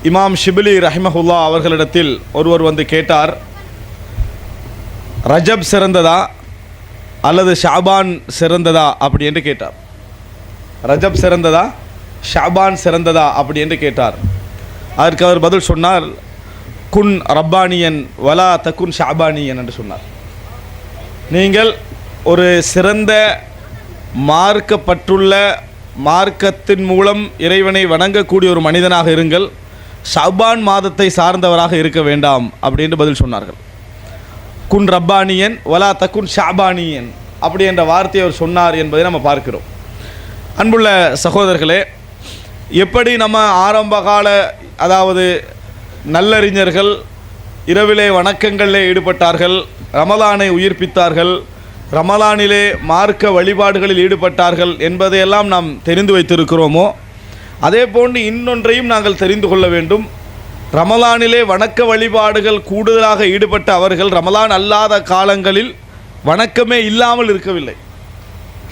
இமாம் ஷிபிலி ரஹிமஹுல்லா அவர்களிடத்தில் ஒருவர் வந்து கேட்டார், ரஜப் சிறந்ததா அல்லது ஷாபான் சிறந்ததா அப்படி என்று கேட்டார். ரஜப் சிறந்ததா ஷாபான் சிறந்ததா அப்படி என்று கேட்டார். அதற்கு அவர் பதில் சொன்னார், குன் ரப்பானியன் வலா தக்குன் ஷாபானியன் என்று சொன்னார். நீங்கள் ஒரு சிறந்த மார்க்கப்பட்டுள்ள மார்க்கத்தின் மூலம் இறைவனை வணங்கக்கூடிய ஒரு மனிதனாக இருங்கள், ஷாபான் மாதத்தை சார்ந்தவராக இருக்க வேண்டாம் அப்படி என்று பதில் சொன்னார்கள். குன் ரப்பானியன் வலா தக்குன் ஷாபானியன் அப்படி என்ற வார்த்தையை அவர் சொன்னார் என்பதை நம்ம பார்க்கிறோம். அன்புள்ள சகோதரர்களே, எப்படி நம்ம ஆரம்பகால அதாவது நல்லறிஞர்கள் இரவிலே வணக்கங்களிலே ஈடுபட்டார்கள், ரமலானை உயிர்ப்பித்தார்கள், ரமலானிலே மார்க்க வழிபாடுகளில் ஈடுபட்டார்கள் என்பதையெல்லாம் நாம் தெரிந்து வைத்திருக்கிறோமோ, அதே போன்று இன்னொன்றையும் நாங்கள் தெரிந்து கொள்ள வேண்டும். ரமலானிலே வணக்க வழிபாடுகள் கூடுதலாக ஈடுபட்ட அவர்கள் ரமலான் அல்லாத காலங்களில் வணக்கமே இல்லாமல் இருக்கவில்லை.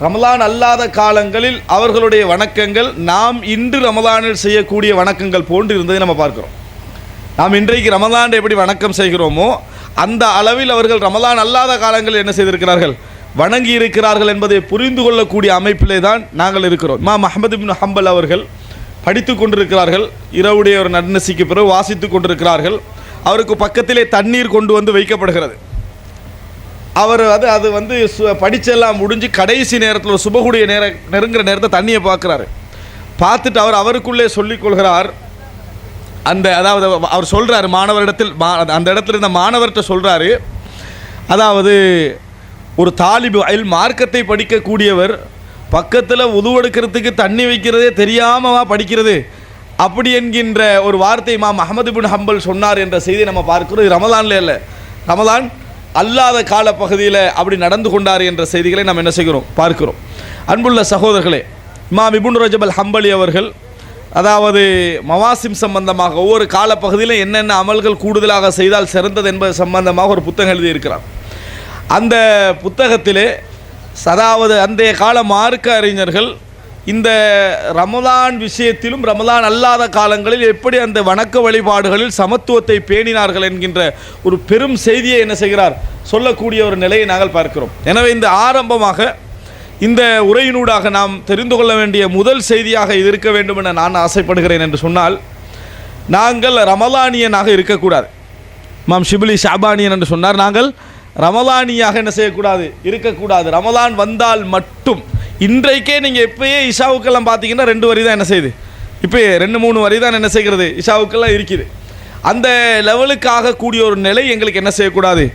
ரமலான் அல்லாத காலங்களில் அவர்களுடைய வணக்கங்கள் நாம் இன்று ரமலானில் செய்யக்கூடிய வணக்கங்கள் போன்று இருந்ததை நம்ம பார்க்கிறோம். நாம் இன்றைக்கு ரமலான் எப்படி வணக்கம் செய்கிறோமோ அந்த அளவில் அவர்கள் ரமலான் அல்லாத காலங்களில் என்ன செய்திருக்கிறார்கள், வணங்கி இருக்கிறார்கள் என்பதை புரிந்து கொள்ளக்கூடிய அமைப்பிலே தான் நாங்கள் இருக்கிறோம். இமாம் அஹ்மத் இப்னு ஹம்பல் அவர்கள் படித்து கொண்டிருக்கிறார்கள், இரவுடைய ஒரு நடுநசிக்கு பிறகு வாசித்து கொண்டிருக்கிறார்கள். அவருக்கு பக்கத்திலே தண்ணீர் கொண்டு வந்து வைக்கப்படுகிறது. அவர் அது வந்து படிச்செல்லாம் முடிஞ்சு கடைசி நேரத்தில் ஒரு சுபகுடைய நெருங்குற நேரத்தை தண்ணியை பார்க்குறாரு. பார்த்துட்டு அவருக்குள்ளே சொல்லிக்கொள்கிறார், அதாவது அவர் சொல்கிறார் மாணவரிடத்தில், அந்த இடத்துல இருந்த மாணவர்கிட்ட சொல்கிறாரு, அதாவது ஒரு தாலிபு மார்க்கத்தை படிக்கக்கூடியவர் பக்கத்தில் உதுவெடுக்கிறதுக்கு தண்ணி வைக்கிறதே தெரியாமவா படிக்கிறது அப்படி என்கின்ற ஒரு வார்த்தை இமாம் அஹ்மத் இப்னு ஹம்பல் சொன்னார் என்ற செய்தியை நம்ம பார்க்கிறோம். இது ரமலான்ல இல்லை, ரமலான் அல்லாத கால பகுதியில் அப்படி நடந்து கொண்டார் என்ற செய்திகளை நாம் என்ன செய்கிறோம், பார்க்கிறோம். அன்புள்ள சகோதரர்களே, இமாம் இப்னு ரஜப் அல் ஹம்பலி அவர்கள் அதாவது மவாசிம் சம்பந்தமாக ஒவ்வொரு காலப்பகுதியிலும் என்னென்ன அமல்கள் கூடுதலாக செய்தால் சிறந்தது என்பது சம்பந்தமாக ஒரு புத்தகம் எழுதியிருக்கிறார். அந்த புத்தகத்திலே அதாவது அந்த கால மார்க்க அறிஞர்கள் இந்த ரமலான் விஷயத்திலும் ரமலான் அல்லாத காலங்களில் எப்படி அந்த வணக்க வழிபாடுகளில் சமத்துவத்தை பேணினார்கள் என்கின்ற ஒரு பெரும் செய்தியை என்ன செய்கிறார், சொல்லக்கூடிய ஒரு நிலையை நாங்கள் பார்க்கிறோம். எனவே இந்த ஆரம்பமாக இந்த உரையினூடாக நாம் தெரிந்து கொள்ள வேண்டிய முதல் செய்தியாக இது இருக்க வேண்டும் என நான் ஆசைப்படுகிறேன் என்று சொன்னால், நாங்கள் ரமலானியனாக இருக்கக்கூடாது. இமாம் ஷிபிலி ஷாபானியன் என்று சொன்னார், நாங்கள் ரமலானியாக என்ன செய்யக்கூடாது, இருக்கக்கூடாது. ரமலான் வந்தால் மட்டும், இன்றைக்கே நீங்கள் இப்போயே இஷாவுக்கெல்லாம் பார்த்தீங்கன்னா 2 வரி தான் என்ன செய்யுது, இப்போ 2-3 வரி தான் என்ன செய்கிறது, இஷாவுக்கெல்லாம் இருக்குது. அந்த லெவலுக்கு ஆகக்கூடிய ஒரு நிலை எங்களுக்கு என்ன செய்யக்கூடாது,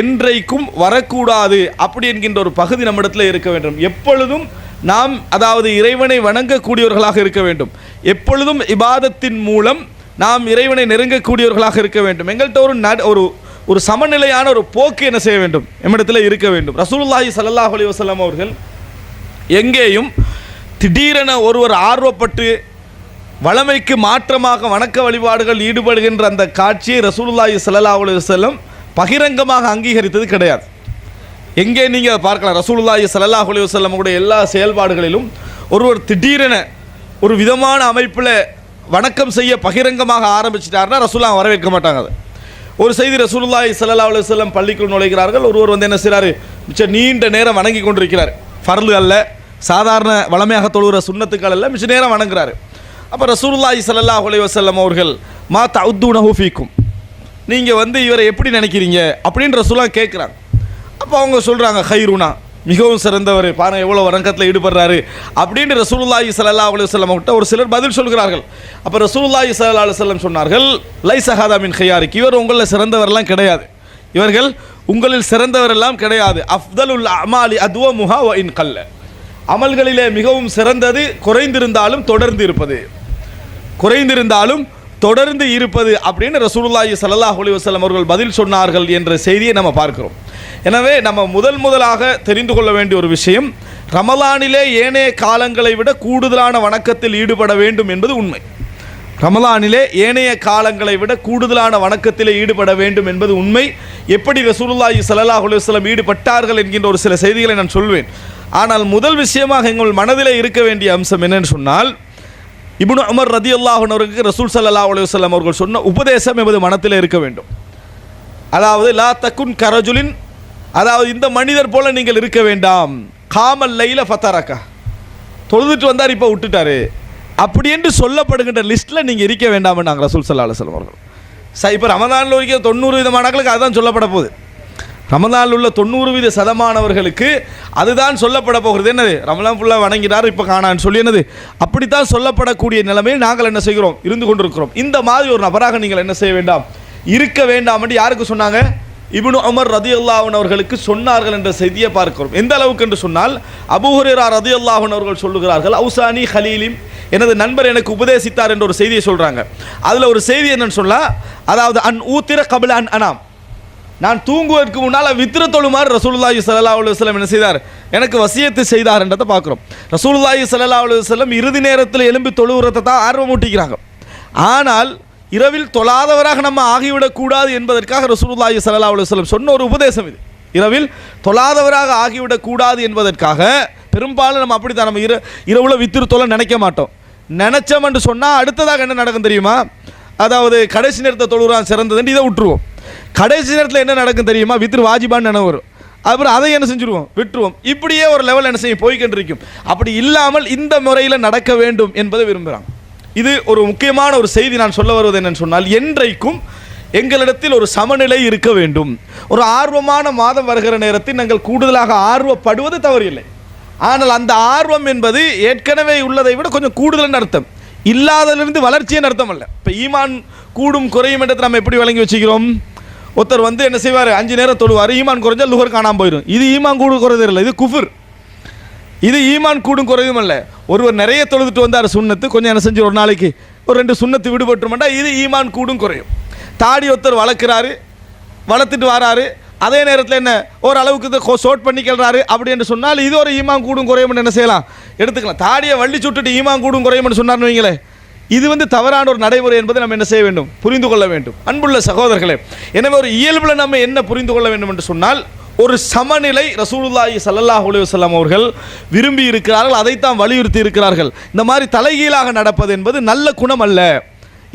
என்றைக்கும் வரக்கூடாது. அப்படி என்கின்ற ஒரு பகுதி நம்மிடத்தில் இருக்க வேண்டும். எப்பொழுதும் நாம் அதாவது இறைவனை வணங்கக்கூடியவர்களாக இருக்க வேண்டும். எப்பொழுதும் இபாதத்தின் மூலம் நாம் இறைவனை நெருங்கக்கூடியவர்களாக இருக்க வேண்டும். எங்கள்கிட்ட ஒரு சமநிலையான ஒரு போக்கு என்ன செய்ய வேண்டும், நம்மிடத்தில் இருக்க வேண்டும். ரசூலுல்லாஹி ஸல்லல்லாஹு அலைஹி வஸல்லம் அவர்கள் எங்கேயும் திடீரென ஒருவர் ஆர்வப்பட்டு வளமைக்கு மாற்றமாக வணக்க வழிபாடுகள் ஈடுபடுகின்ற அந்த காட்சியை ரசூலுல்லாஹி ஸல்லல்லாஹு அலைஹி வஸல்லம் பகிரங்கமாக அங்கீகரித்தது கிடையாது. எங்கே நீங்கள் பார்க்கலாம், ரசூலுல்லாஹி ஸல்லல்லாஹு அலைஹி வஸல்லம் உடைய எல்லா செயல்பாடுகளிலும் ஒருவர் திடீரென ஒரு விதமான அமைப்பில் வணக்கம் செய்ய பகிரங்கமாக ஆரம்பிச்சிட்டாருன்னா ரசூலுல்லாஹ் வரவேற்க மாட்டாங்க. ஒரு செய்தி, ரசூலுல்லாஹி ஸல்லல்லாஹு அலைஹி வஸல்லம் பள்ளிக்குள் நுழைகிறார்கள். ஒருவர் வந்து என்ன செய்கிறாரு, மிச்ச நீண்ட நேரம் வணங்கி கொண்டிருக்கிறார். ஃபர்லு அல்ல, சாதாரண வளமையாக தொழுகிற சுன்னத்துக்கள் அல்ல, மிச்ச நேரம் வணங்குறாரு. அப்போ ரசூலுல்லாஹி ஸல்லல்லாஹு அலைஹி வஸல்லம் அவர்கள் மா தஅுதுனஹு ஃபீக்கும், நீங்கள் வந்து இவரை எப்படி நினைக்கிறீங்க அப்படின்னு ரசூலுல்லாஹ் கேட்குறாங்க. அப்போ அவங்க சொல்கிறாங்க, ஹைருனா, மிகவும் சிறந்தவர், பாருங்கள் எவ்வளோ வணக்கத்தில் ஈடுபடுறாரு அப்படின்னு ரசூலுல்லாஹி ஸல்லல்லாஹு அலைஹி வஸல்லம் கிட்ட ஒரு சிலர் பதில் சொல்கிறார்கள். அப்போ ரசூலுல்லாஹி ஸல்லல்லாஹு அலைஹி வஸல்லம் சொன்னார்கள், லைஸ ஹாதா மின் ஹியாரிக், இவர் உங்களில் சிறந்தவரெல்லாம் கிடையாது, இவர்கள் உங்களில் சிறந்தவரெல்லாம் கிடையாது. அஃதலுல் அமாலி அத்வமுஹா வ இன் கல்ல, அமல்களிலே மிகவும் சிறந்தது குறைந்திருந்தாலும் தொடர்ந்து இருப்பது, குறைந்திருந்தாலும் தொடர்ந்து இருப்பது அப்படின்னு ரசூலுல்லாஹி ஸல்லல்லாஹு அலைஹி வஸல்லம் அவர்கள் பதில் சொன்னார்கள் என்ற செய்தியை நம்ம பார்க்கிறோம். எனவே நம்ம முதலாக தெரிந்து கொள்ள வேண்டிய ஒரு விஷயம், ரமலானிலே ஏனைய காலங்களை விட கூடுதலான வணக்கத்தில் ஈடுபட வேண்டும் என்பது உண்மை. ரமலானிலே ஏனைய காலங்களை விட கூடுதலான வணக்கத்திலே ஈடுபட வேண்டும் என்பது உண்மை. எப்படி ரசூலுல்லாஹி ஸல்லல்லாஹு அலைஹி வஸல்லம் ஈடுபட்டார்கள் என்கின்ற ஒரு சில செய்திகளை நான் சொல்வேன். ஆனால் முதல் விஷயமாக எங்கள் மனதிலே இருக்க வேண்டிய அம்சம் என்னன்னு சொன்னால், இப்னு உமர் ரதியல்லாஹு அன்ஹு அவர்களுக்கு ரசூல் ஸல்லல்லாஹு அலைஹி வஸல்லம் அவர்கள் சொன்ன உபதேசம் எமது மனத்தில் இருக்க வேண்டும். அதாவது லா தகுன் கரஜுலின், அதாவது இந்த மனிதர் போல நீங்கள் இருக்க வேண்டாம். காமல் லைல ஃபதரக, தொழுதுட்டு வந்தார் இப்போ விட்டுட்டாரு, அப்படி என்று சொல்லப்படுகின்ற லிஸ்ட்டில் நீங்கள் இருக்க வேண்டாம் நாங்கள் ரசூல் ஸல்லல்லாஹு அலைஹி வஸல்லம் அவர்கள். இப்போ ரமதானில் இருக்க 90% அதுதான் சொல்லப்பட போகுது. ரமதானில் உள்ள 90% அதுதான் சொல்லப்பட போகிறது. என்னது, ரமலான் ஃபுல்லாக வணங்கினார் இப்போ காணான்னு சொல்லி என்னது அப்படித்தான் சொல்லப்படக்கூடிய நிலைமையில் நாங்கள் என்ன செய்கிறோம், இருந்து கொண்டிருக்கிறோம். இந்த மாதிரி ஒரு நபராக நீங்கள் என்ன செய்ய வேண்டாம், இருக்க வேண்டாம் என்று யாருக்கு சொன்னாங்க? இப்னு உமர் ரதியல்லாஹு அன்ஹு அவர்களுக்கு சொன்னார்கள் என்ற செய்தியை பார்க்கிறோம். எந்த அளவுக்கு என்று சொன்னால், அபூ ஹுரைரா ரதியல்லாஹு அன்ஹு அவர்கள் சொல்லுகிறார்கள், அவுசானி ஹலீலிம், எனது நண்பர் எனக்கு உபதேசித்தார் என்ற ஒரு செய்தியை சொல்கிறாங்க. அதில் ஒரு செய்தி என்னன்னு சொன்னால், அதாவது அன் ஊத்திர கபில அன் அனாம், நான் தூங்குவதற்கு முன்னால் வித்ர தொழுமாறு ரசூலுல்லாஹி ஸல்லல்லாஹு அலைஹி வஸல்லம் என்ன செய்தார், எனக்கு வசியத்து செய்தார் என்றதை பார்க்குறோம். ரசூலுல்லாஹி ஸல்லல்லாஹு அலைஹி வஸல்லம் இறுதி நேரத்தில் எழும்பி தொழுகிறதை தான் ஆர்வம் ஊட்டிக்கிறாங்க. ஆனால் இரவில் தொழாதவராக நம்ம ஆகிவிடக்கூடாது என்பதற்காக ரசூலுல்லாஹி ஸல்லல்லாஹு அலைஹி வஸல்லம் சொன்ன ஒரு உபதேசம் இது. இரவில் தொழாதவராக ஆகிவிடக்கூடாது என்பதற்காக பெரும்பாலும் நம்ம அப்படித்தான், நம்ம இரவுல வித்திரு தொழ நினைக்க மாட்டோம். நினைச்சோம் என்று சொன்னால் அடுத்ததாக என்ன நடக்கும் தெரியுமா? அதாவது கடைசி நேரத்தை தொழுகிறான் சிறந்ததுன்னு இதை விட்டுருவோம். கடைசி நேரத்தில் என்ன நடக்கும் தெரியுமா? வித்திரு வாஜிபான்னு நினைவு வரும். அப்புறம் அதை என்ன செஞ்சுருவோம், விட்டுருவோம். இப்படியே ஒரு லெவல் என்ன செய்யும், போய்கொண்டிருக்கும். அப்படி இல்லாமல் இந்த முறையில் நடக்க வேண்டும் என்பதை விரும்புகிறாங்க. இது ஒரு முக்கியமான ஒரு செய்தி. நான் சொல்ல வருவது என்னன்னு சொன்னால், என்றைக்கும் எங்களிடத்தில் ஒரு சமநிலை இருக்க வேண்டும். ஒரு ஆர்வமான மாதம் வருகிற நேரத்தில் நாங்கள் கூடுதலாக ஆர்வப்படுவது தவறில்லை. ஆனால் அந்த ஆர்வம் என்பது ஏற்கனவே உள்ளதை விட கொஞ்சம் கூடுதல் அர்த்தம், இல்லாததிலிருந்து வளர்ச்சியின் அர்த்தம் அல்ல. இப்போ ஈமான் கூடும் குறையும் என்றதை நம்ம எப்படி வழங்கி வச்சுக்கிறோம்? ஒருத்தர் வந்து என்ன செய்வார், 5 நேரம் தொழுவார், ஈமான் குறைஞ்சால் லுஹர் காணாமல் போயிடும். இது ஈமான் கூடும் குறைதே இல்லை, இது குஃபர். இது ஈமான் கூடும் குறையும் அல்ல. ஒருவர் நிறைய தொழுதுட்டு வந்தார் சுன்னத்து, கொஞ்சம் என்ன செஞ்சு ஒரு நாளைக்கு ஒரு 2 சுன்னத்து விடுபட்டுமாட்டா, இது ஈமான் கூடும் குறையும். தாடி ஒருத்தர் வளர்க்குறாரு, வளர்த்துட்டு வராரு, அதே நேரத்தில் என்ன ஒரு அளவுக்கு ஷோட் பண்ணிக்கிறாரு அப்படி என்று சொன்னால் இது ஒரு ஈமான் கூடும் குறையும் என்ன செய்யலாம், எடுத்துக்கலாம். தாடியை வள்ளி சுட்டுட்டு ஈமான் கூடும் குறையும் சொன்னார்னு வைங்களே, இது வந்து தவறான ஒரு நடைமுறை என்பதை நம்ம என்ன செய்ய வேண்டும், புரிந்து கொள்ள வேண்டும். அன்புள்ள சகோதரர்களே, எனவே ஒரு இயல்பில் நம்ம என்ன புரிந்து கொள்ள வேண்டும் என்று சொன்னால், ஒரு சமநிலை ரசூலுல்லாஹி ஸல்லல்லாஹு அலைஹி வஸல்லம் அவர்கள் விரும்பி இருக்கிறார்கள், அதைத்தான் வலியுறுத்தி இருக்கிறார்கள். இந்த மாதிரி தலைகீழாக நடப்பது என்பது நல்ல குணம் அல்ல.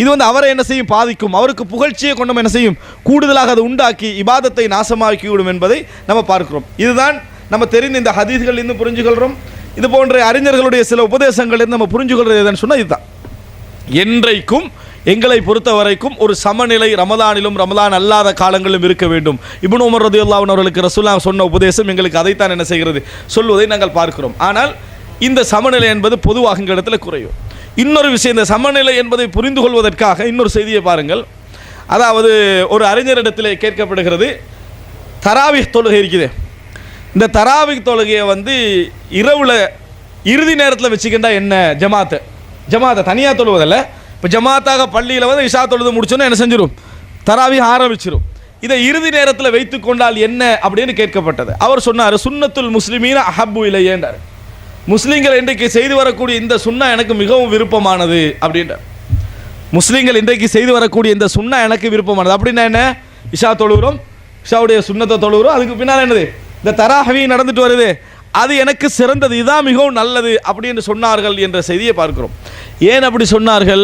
இது வந்து அவரை என்ன செய்யும், பாதிக்கும். அவருக்கு புகழ்ச்சியை கொண்டும் என்ன செய்யும், கூடுதலாக அதை உண்டாக்கி இபாதத்தை நாசமாக்கிவிடும் என்பதை நம்ம பார்க்கிறோம். இதுதான் நம்ம தெரிந்த இந்த ஹதீஸ்கள் இருந்து புரிஞ்சுகொள்கிறோம். இது போன்ற அறிஞர்களுடைய சில உபதேசங்கள் இருந்து நம்ம புரிஞ்சுகொள்றது எதுன்னு சொன்னால் இதுதான். என்றைக்கும் எங்களை பொறுத்த வரைக்கும் ஒரு சமநிலை ரமதானிலும் ரமதான் அல்லாத காலங்களிலும் இருக்க வேண்டும். இப்னு உமர் ரலியல்லாஹு அன்ஹு அவர்களுக்கு ரசூலுல்லாஹ் சொன்ன உபதேசம் எங்களுக்கு அதைத்தான் என்ன செய்கிறது, சொல்வதை நாங்கள் பார்க்கிறோம். ஆனால் இந்த சமநிலை என்பது பொதுவாக எங்கள் இடத்துல குறையும். இன்னொரு விஷயம், இந்த சமநிலை என்பதை புரிந்து கொள்வதற்காக இன்னொரு செய்தியை பாருங்கள். அதாவது ஒரு அறிஞரிடத்தில் கேட்கப்படுகிறது, தராவிஹ் தொழுகை இருக்குது, இந்த தராவிஹ் தொழுகையை வந்து இரவில் இறுதி நேரத்தில் வச்சுக்கிட்டா என்ன, ஜமாத்தை தனியாக தொழுவதில்லை. இப்போ ஜமாத்தாக பள்ளியில் வந்து இஷா தொழுது முடிச்சோன்னா என்ன செஞ்சிடும், தராவி ஆரம்பிச்சிடும். இதை இறுதி நேரத்தில் வைத்து கொண்டால் என்ன அப்படின்னு கேட்கப்பட்டது. அவர் சொன்னார், சுன்னத்துல் முஸ்லிமீன அஹப்பு இலையேண்டார், முஸ்லீம்கள் இன்றைக்கு செய்து வரக்கூடிய இந்த சுன்னா எனக்கு மிகவும் விருப்பமானது அப்படின்றார். முஸ்லீம்கள் இன்றைக்கு செய்து வரக்கூடிய இந்த சுன்னா எனக்கு விருப்பமானது அப்படின்னா என்ன, இஷா தொழுகிறோம், இஷாவுடைய சுன்னத்தை தொழுகிறோம், அதுக்கு பின்னால் என்னது இந்த தராஹவி நடந்துட்டு வருது, அது எனக்கு சிறந்தது, இதுதான் மிகவும் நல்லது அப்படின்னு சொன்னார்கள் என்ற செய்தியை பார்க்கிறோம். ஏன் அப்படி சொன்னார்கள்?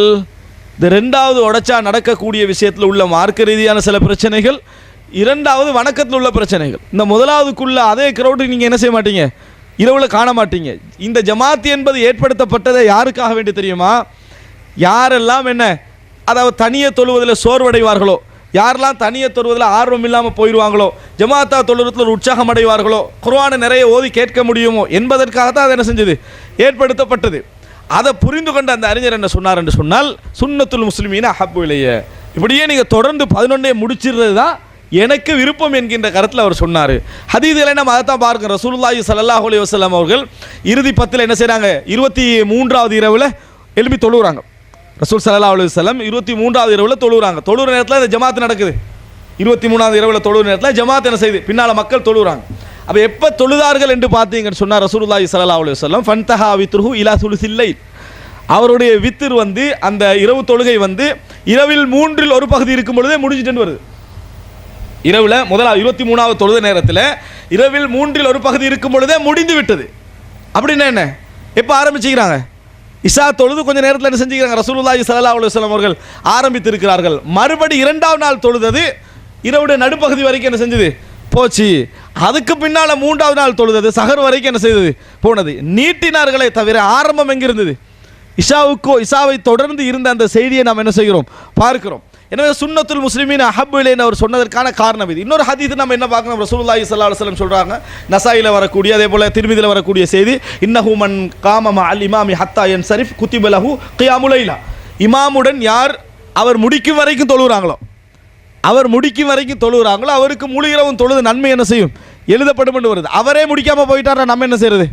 இந்த 2வது உடைச்சா நடக்கக்கூடிய விஷயத்தில் உள்ள மார்க்க ரீதியான சில பிரச்சனைகள், 2வது வணக்கத்தில் உள்ள பிரச்சனைகள். இந்த 1வதுக்குள்ள அதே கிரௌடு நீங்கள் என்ன செய்ய மாட்டீங்க, இரவில் காண மாட்டீங்க. இந்த ஜமாத் என்பது ஏற்படுத்தப்பட்டதை யாருக்காக வேண்டி தெரியுமா? யாரெல்லாம் என்ன, அதாவது தனியே தொழுவதில் சோர்வடைவார்களோ, யாரெல்லாம் தனியை தொழுவதில் ஆர்வம் இல்லாமல் போயிடுவாங்களோ, ஜமாத்தா தொழுவதில் ஒரு உற்சாகம் அடைவார்களோ, குர்ஆனை நிறைய ஓதி கேட்க முடியுமோ என்பதற்காக தான் அதை என்ன செஞ்சது, ஏற்படுத்தப்பட்டது. அதை புரிந்து கொண்ட அந்த அறிஞர் என்ன சொன்னார் என்று சொன்னால், சுன்னத்துல் முஸ்லிமீன அஹப்பு இலைய, இப்படியே நீங்கள் தொடர்ந்து 11 முடிச்சிடுறது தான் எனக்கு விருப்பம் என்கின்ற கருத்தில் அவர் சொன்னார். ஹதீஸ்களை நம்ம அதை தான் பார்க்கிறோம். ரசூலுல்லாஹி ஸல்லல்லாஹு அலைஹி வஸல்லம் அவர்கள் இறுதி 10 என்ன செய்கிறாங்க, 23வது இரவில் எழுப்பி தொழுகிறாங்க. ரசூல் ஸல்லல்லாஹு அலைஹி வஸல்லம் 23வது இரவில் தொழுகிறாங்க. தொழுகிற நேரத்தில் இந்த ஜமாத் நடக்குது. 23வது இரவில் தொழுகிற நேரத்தில் ஜமாத் என்ன செய்யுது, பின்னால் மக்கள் தொழுகிறாங்க. அப்போ எப்போ தொழுதார்கள் என்று பார்த்தீங்கன்னு சொன்னார் ரசூலுல்லாஹி ஸல்லல்லாஹு அலைஹி வஸல்லம், ஃபன்தஹா வித்ருஹு இலா சுலுஸில் லைல், அவருடைய வித்திர் வந்து அந்த இரவு தொழுகை வந்து இரவில் 3ல் ஒரு பகுதி இருக்கும் பொழுதே முடிஞ்சிட்டு வருது. இரவில் 23வது தொழுத நேரத்தில் இரவில் 3ல் ஒரு பகுதி இருக்கும் பொழுதே முடிந்து விட்டது. அப்படின்னா என்ன, எப்போ ஆரம்பிச்சுக்கிறாங்க, இஷா தொழுது கொஞ்சம் நேரத்தில் என்ன செஞ்சுக்கிறாங்க, ரசூலுல்லாஹி ஸல்லல்லாஹு அலைஹி வஸல்லம் அவர்கள் ஆரம்பித்திருக்கிறார்கள். மறுபடி 2வது நாள் தொழுதது இரவுடைய நடுப்பகுதி வரைக்கும் என்ன செஞ்சது, போச்சு. அதுக்கு பின்னால் 3வது நாள் தொழுதது சஹர் வரைக்கும் என்ன செய்தது, போனது. நீட்டினார்களே தவிர ஆரம்பம் எங்கே இருந்தது, இஷாவை தொடர்ந்து இருந்த அந்த செய்தியை நாம் என்ன செய்கிறோம், பார்க்கிறோம். எனவே சுன்னத்துல் முஸ்லிமீன் அஹப்பு இலைன்னு அவர் சொன்னதற்கான காரணம் இது. இன்னொரு ஹதீஸ் நம்ம என்ன பார்க்கணும், ரசூலுல்லாஹி ஸல்லல்லாஹு அலைஹி வஸல்லம் சொல்றாங்க, நசாயில வரக்கூடிய அதே போல திர்மிதில வரக்கூடிய செய்தி, இன்னஹு மன் காம மஅல் இமாமி ஹத்தா யன்சரிஃப் குதிப லஹு கியாமுல் லைலா. இமாமுடன் யார் அவர் முடிக்கும் வரைக்கும் தொழுகிறாங்களோ, அவருக்கு முழு இரவும் தொழுது நன்மை என்ன செய்யும், எழுதப்படும் என்று வருது. அவரே முடிக்காம போயிட்டாரா நம்ம என்ன செய்யறது,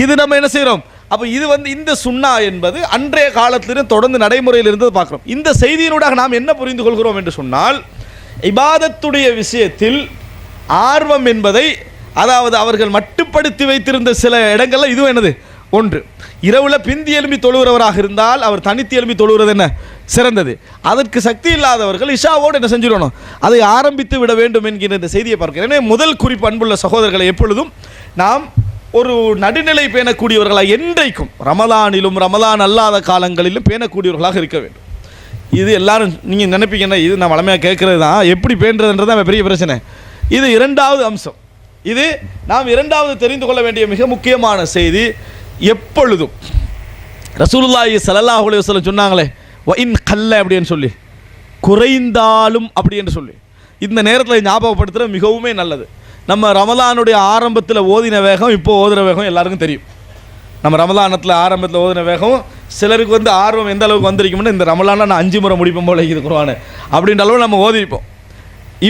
இது நம்ம என்ன செய்கிறோம். அப்போ இது இந்த சுன்னா என்பது அன்றைய காலத்திலிருந்து தொடர்ந்து நடைமுறையில் இருந்தது பார்க்கிறோம். இந்த செய்தியினூடாக நாம் என்ன புரிந்து கொள்கிறோம் என்று சொன்னால், இபாதத்துடைய விஷயத்தில் ஆர்வம் என்பதை, அதாவது அவர்கள் மட்டுப்படுத்தி வைத்திருந்த சில இடங்கள்ல இதுவும் என்னது ஒன்று. இரவுல பிந்தி எழும்பி தொழுகிறவராக இருந்தால் அவர் தனித்து எழும்பி தொழுகிறது என்ன சிறந்தது. அதற்கு சக்தி இல்லாதவர்கள் இஷாவோடு என்ன செஞ்சிடணும், அதை ஆரம்பித்து விட வேண்டும் என்கிற இந்த செய்தியை பார்க்கிறேன். எனவே முதல் குறிப்பு, அன்புள்ள சகோதரர்களை, எப்பொழுதும் நாம் ஒரு நடுநிலை பேணக்கூடியவர்களாக, என்றைக்கும் ரமலானிலும் ரமலான் அல்லாத காலங்களிலும் பேணக்கூடியவர்களாக இருக்க வேண்டும். இது எல்லாரும் நீங்கள் நினைப்பீங்கன்னா இது நான் வளமையாக கேட்குறது தான், எப்படி பேணுறதுன்றது தான் பெரிய பிரச்சனை. இது 2வது அம்சம். இது நாம் 2வது தெரிந்து கொள்ள வேண்டிய மிக முக்கியமான செய்தி. எப்பொழுதும் ரசூலுல்லாஹி ஸல்லல்லாஹு அலைஹி வஸல்லம் சொன்னாங்களே, வஇன் கல்ல அப்படின்னு சொல்லி, குறைந்தாலும் அப்படி என்று சொல்லி, இந்த நேரத்தில் ஞாபகப்படுத்துகிறது மிகவுமே நல்லது. நம்ம ரமலானுடைய ஆரம்பத்தில் ஓதின வேகம் இப்போ ஓதுற வேகம் எல்லாருக்கும் தெரியும். நம்ம ரமலானத்தில் ஆரம்பத்தில் ஓதின வேகம் சிலருக்கு ஆர்வம் எந்த அளவுக்கு வந்திருக்கும்னு, இந்த ரமலானில் நான் 5 முறை முடிப்போம் போல இது குர்ஆன் அப்படின்ற அளவு நம்ம ஓதிருப்போம்.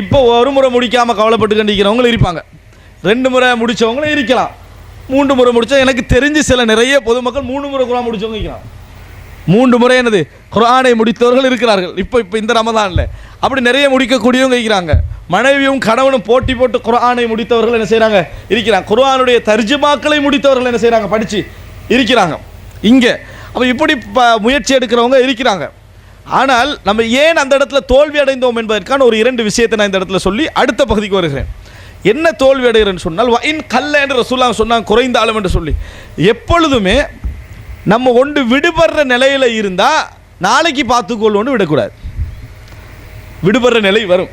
இப்போ ஒரு முறை முடிக்காமல் கவலைப்பட்டு கண்டிக்கிறவங்களும் இருப்பாங்க, 2 முறை முடித்தவங்களும் இருக்கலாம், 3 முறை முடித்தா, எனக்கு தெரிஞ்சு சில நிறைய பொதுமக்கள் 3 முறை குர்ஆன் முடித்தவங்க இருக்கிறாங்க. 3 முறை என்னது குர்ஆனை முடித்தவர்கள் இருக்கிறார்கள். இப்போ இந்த ரமலானில் அப்படி நிறைய முடிக்கக்கூடியவங்க இருக்கிறாங்க. மனைவியும் கணவனும் போட்டி போட்டு குர்ஆனை முடித்தவர்கள் என்ன செய்கிறாங்க இருக்கிறாங்க. குர்ஆனுடைய தர்ஜுமாக்களை முடித்தவர்கள் என்ன செய்கிறாங்க, படித்து இருக்கிறாங்க இங்கே. அப்போ இப்படி முயற்சி எடுக்கிறவங்க இருக்கிறாங்க. ஆனால் நம்ம ஏன் அந்த இடத்துல தோல்வி அடைந்தோம் என்பதற்கான ஒரு 2 விஷயத்தை நான் இந்த இடத்துல சொல்லி அடுத்த பகுதிக்கு வருகிறேன். என்ன தோல்வி அடைகிறேன்னு சொன்னால், வஇன் கல்ல என்று ரசூலுல்லாஹ் சொன்னாங்க, குறைந்தாலும் என்று சொல்லி. எப்பொழுதுமே நம்ம ஒன்று விடுபடுற நிலையில் இருந்தால் நாளைக்கு பார்த்துக்கொள்வோன்னு விடக்கூடாது. விடுபடுற நிலை வரும்.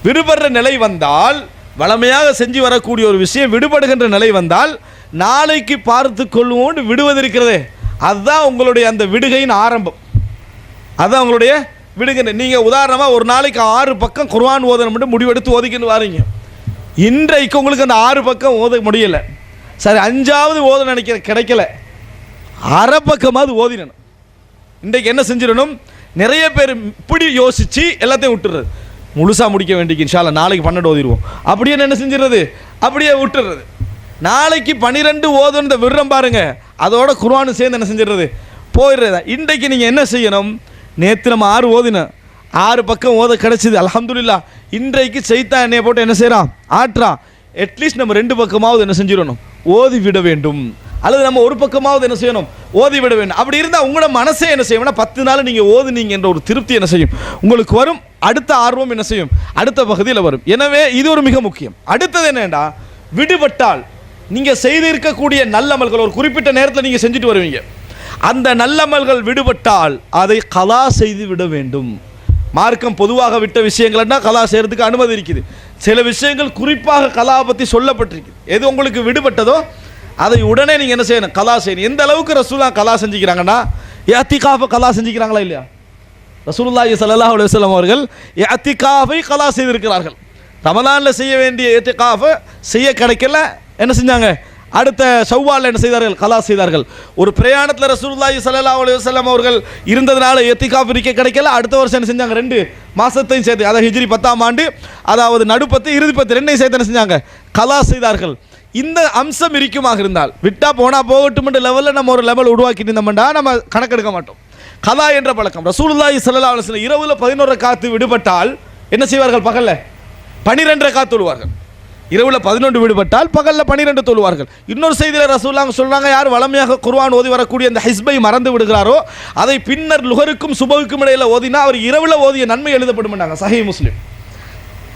விடுபடுற நிலை வந்தால், வளமையாக செஞ்சு வரக்கூடிய ஒரு விஷயம் விடுபடுகின்ற நிலை வந்தால் நாளைக்கு பார்த்து கொள்வோன்னு விடுவதிருக்கிறதே, அதுதான் உங்களுடைய அந்த விடுகையின் ஆரம்பம். அதுதான் உங்களுடைய விடுகை. நீங்கள் உதாரணமாக ஒரு நாளைக்கு 6 பக்கம் குர்ஆன் ஓதணும் மட்டும் முடிவெடுத்து ஓதிக்கின்னு வாரீங்க. இன்றைக்கு உங்களுக்கு அந்த 6 பக்கம் ஓத முடியலை, சரி 5வது ஓத நினைக்கிற கிடைக்கல, அரை பக்கமாவது ஓதினணும். இன்றைக்கு என்ன செஞ்சிடணும், நிறைய பேர் இப்படி யோசித்து எல்லாத்தையும் விட்டுறது, முழுசாக முடிக்க வேண்டிய இன்ஷா அல்லாஹ் நாளைக்கு 12 ஓதிடுவோம் அப்படியே என்ன செஞ்சிடுறது, அப்படியே விட்டுறது. நாளைக்கு 12 ஓதுன்னு விடுறோம் பாருங்க, அதோட குர்ஆன் சேர்ந்து என்ன செஞ்சிடுறது, போயிடுறது. இன்றைக்கு நீங்கள் என்ன செய்யணும், நேற்று நம்ம 6 ஓதினோம், 6 பக்கம் ஓத கிடச்சிது, அல்ஹம்துலில்லாஹ். இன்றைக்கு சைத்தான் என்னைய போட்டு என்ன செய்கிறான், ஆட்டுறான். அட்லீஸ்ட் நம்ம 2 பக்கமாவது என்ன செஞ்சிடணும், ஓதி விட வேண்டும். அல்லது நம்ம ஒரு பக்கமாவது என்ன செய்யணும், ஓதி விட வேண்டும். அப்படி இருந்தால் உங்களோட மனசே என்ன செய்யணும்னா 10 நாள் நீங்கள் ஓதுனீங்க என்ற ஒரு திருப்தி என்ன செய்யும் உங்களுக்கு வரும். அடுத்த ஆர்வம் என்ன செய்யும், அடுத்த பகுதியில் வரும். எனவே இது ஒரு மிக முக்கியம். அடுத்தது என்னடா, விடுபட்டால் நீங்கள் செய்திருக்கக்கூடிய நல்லமல்கள் ஒரு குறிப்பிட்ட நேரத்தில் நீங்கள் செஞ்சுட்டு வருவீங்க, அந்த நல்லமல்கள் விடுபட்டால் அதை கலா செய்து விட வேண்டும். மார்க்கம் பொதுவாக விட்ட விஷயங்கள்னா கலா செய்கிறதுக்கு அனுமதி இருக்குது. சில விஷயங்கள் குறிப்பாக கலா பற்றி சொல்லப்பட்டிருக்கு. எது உங்களுக்கு விடுபட்டதோ அதை உடனே நீங்கள் என்ன செய்யணும், கலா செய்யணும். எந்த அளவுக்கு ரசூலுல்லாஹ் கலா செஞ்சுக்கிறாங்கன்னா, இஅ்திகாஃபை கலா செஞ்சுக்கிறாங்களா இல்லையா? ரசூலுல்லாஹி ஸல்லல்லாஹு அலைஹி வஸல்லம் அவர்கள் இஅ்திகாஃபை கலா செய்திருக்கிறார்கள். ரமலானில் செய்ய வேண்டிய இஅ்திகாஃபை செய்ய கிடைக்கல, என்ன செஞ்சாங்க, அடுத்த ஷவ்வாலில் என்ன செய்தார்கள், கலா செய்தார்கள். ஒரு பிரயாணத்தில் ரசூலுல்லாஹி ஸல்லல்லாஹு அலைஹி வஸல்லம் அவர்கள் இருந்ததுனால இஅ்திகாஃப் இருக்க கிடைக்கல, அடுத்த வருஷம் என்ன செஞ்சாங்க, 2 மாதத்தையும் சேர்த்து, அதாவது ஹிஜ்ரி 10ஆம் ஆண்டு, அதாவது நடுப்பத்து இறுதிப்பத்து 2ஐயும் சேர்த்து என்ன செஞ்சாங்க, கலா செய்தார்கள். இந்த அம்சம் இருக்குமாக இருந்தால், விட்டா போனா போகட்டும் லெவலில் நம்ம ஒரு லெவல் உருவாக்கிட்டு இருந்தோம்னா நம்ம கணக்கெடுக்க மாட்டோம். கலா என்ற பழக்கம். ரசூலுல்லாஹி ஸல்லல்லாஹு அலைஹி வஸல்லம் இரவுல 11 ரக்காத்து விடுபட்டால் என்ன செய்வார்கள், பகல்ல 12 ரக்காத் தொழுவார்கள். இரவுல 11 விடுபட்டால் பகல்ல 12 தொழுவார்கள். இன்னொரு செய்தியில் ரசூலுல்லாஹ் சொல்றாங்க, யார் வளமையாக குர்ஆன் ஓதி வரக்கூடிய அந்த ஹிஸ்பை மறந்து விடுகிறாரோ அதை பின்னர் லுஹருக்கும் சுபஹுக்கும் இடையில ஓதினா அவர் இரவுல ஓதிய நன்மை எழுதப்படும். சஹீஹ் முஸ்லிம்.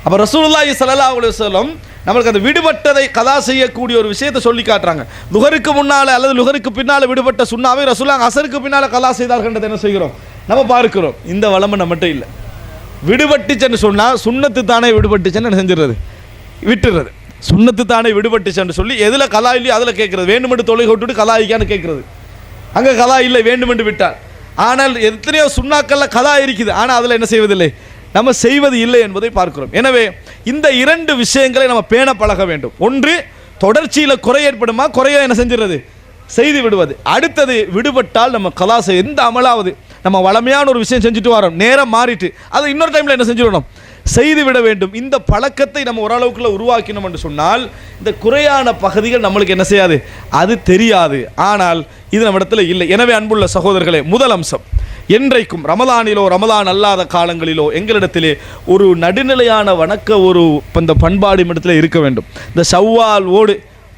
அப்போ ரசூலுல்லாஹி ஸல்லல்லாஹு அலைஹி வஸல்லம் நம்மளுக்கு அந்த விடுபட்டதை கலா செய்யக்கூடிய ஒரு விஷயத்தை சொல்லி காட்டுறாங்க. லுகருக்கு முன்னால் அல்லது லுகருக்கு பின்னால் விடுபட்ட சுண்ணாவை ரசூலுல்லாஹ் அஸருக்கு பின்னால் கலா செய்தார்கள்ன்றதை என்ன செய்கிறோம், நம்ம பார்க்கிறோம். இந்த வளமை நம்மகிட்ட இல்லை. விடுபட்டுச்சுன்னு சொன்னால் சுண்ணத்து தானே விடுபட்டுச்சுன்னு என்ன செஞ்சிடுறது, விட்டுறது. சுண்ணத்து தானே விடுபட்டுச்சுன்னு சொல்லி எதில் கலா இல்லையோ அதில் கேட்குறது. வேண்டுமென்று தொழுகை விட்டுட்டு கலா இருக்கான்னு கேட்குறது. அங்கே கலா இல்லை, வேண்டுமென்று விட்டால். ஆனால் எத்தனையோ சுண்ணாக்கள்ல கலா இருக்குது, ஆனால் அதில் என்ன செய்வதில்லை, நம்ம செய்வது இல்லை என்பதை பார்க்கிறோம். எனவே இந்த இரண்டு விஷயங்களை நம்ம பேண பழக வேண்டும். ஒன்று, தொடர்ச்சியில் குறை ஏற்படுமா, குறைய என்ன செஞ்சிடுறது, செய்து விடுவது. அடுத்தது, விடுபட்டால் நம்ம கலா செய்ய எந்த அமலாவது நம்ம வளமையான ஒரு விஷயம் செஞ்சுட்டு வரோம், நேரம் மாறிட்டு அதை இன்னொரு டைமில் என்ன செஞ்சுடணும், செய்து விட வேண்டும். இந்த பழக்கத்தை நம்ம ஓரளவுக்குள்ள உருவாக்கினோம் என்று சொன்னால் இந்த குறையான பகுதிகள் நம்மளுக்கு என்ன செய்யாது, அது தெரியாது. ஆனால் இது நம்ம இடத்துல இல்லை. எனவே அன்புள்ள சகோதரர்களே, முதல் அம்சம், என்றைக்கும் ரமலானிலோ ரமலான் அல்லாத காலங்களிலோ எங்களிடத்திலே ஒரு நடுநிலையான வணக்க ஒரு இந்த பண்பாடு இடத்துல இருக்க வேண்டும். இந்த ஷவ்வால் ஓடு,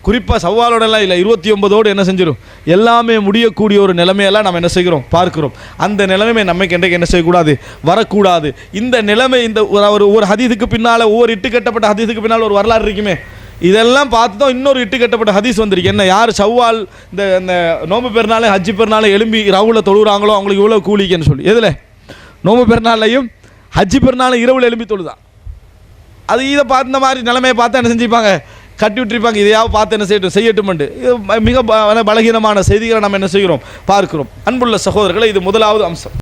குறிப்பாக சவ்வாலோடெல்லாம் இல்லை, 29ஓடு என்ன செஞ்சிடும், எல்லாமே முடியக்கூடிய ஒரு நிலைமையெல்லாம் நம்ம என்ன செய்கிறோம், பார்க்கிறோம். அந்த நிலைமை நமக்கு என்றைக்கு என்ன செய்யக்கூடாது, வரக்கூடாது. இந்த நிலைமை இந்த ஒரு ஹதீஸுக்கு பின்னால், ஒவ்வொரு இட்டு கட்டப்பட்ட ஹதீஸுக்கு பின்னால் ஒரு வரலாறு இருக்குமே, இதெல்லாம் பார்த்து தான் இன்னொரு இட்டு கட்டப்பட்ட ஹதீஸ் வந்திருக்கு. என்ன, யார் ஷவ்வால் இந்த நோம்பு பெருநாளே ஹஜ்ஜி பெருநாளை எழும்பி ரவுல தொழுகிறாங்களோ அவங்களுக்கு இவ்வளோ கூலிக்குன்னு சொல்லி, எதில், நோம்பு பெருநாளையும் ஹஜ்ஜி பெருநாளும் இரவில் எழும்பி தொழுதான். அது இதை பார்த்து இந்த மாதிரி நிலைமையை பார்த்து என்ன செஞ்சுப்பாங்க, கட்டி விட்டுருப்பாங்க. இதையாவது பார்த்து என்ன செய்யட்டும். மிக பலகீனமான செய்திகளை நம்ம என்ன செய்கிறோம், பார்க்கிறோம். அன்புள்ள சகோதரர்களை, இது முதலாவது அம்சம்.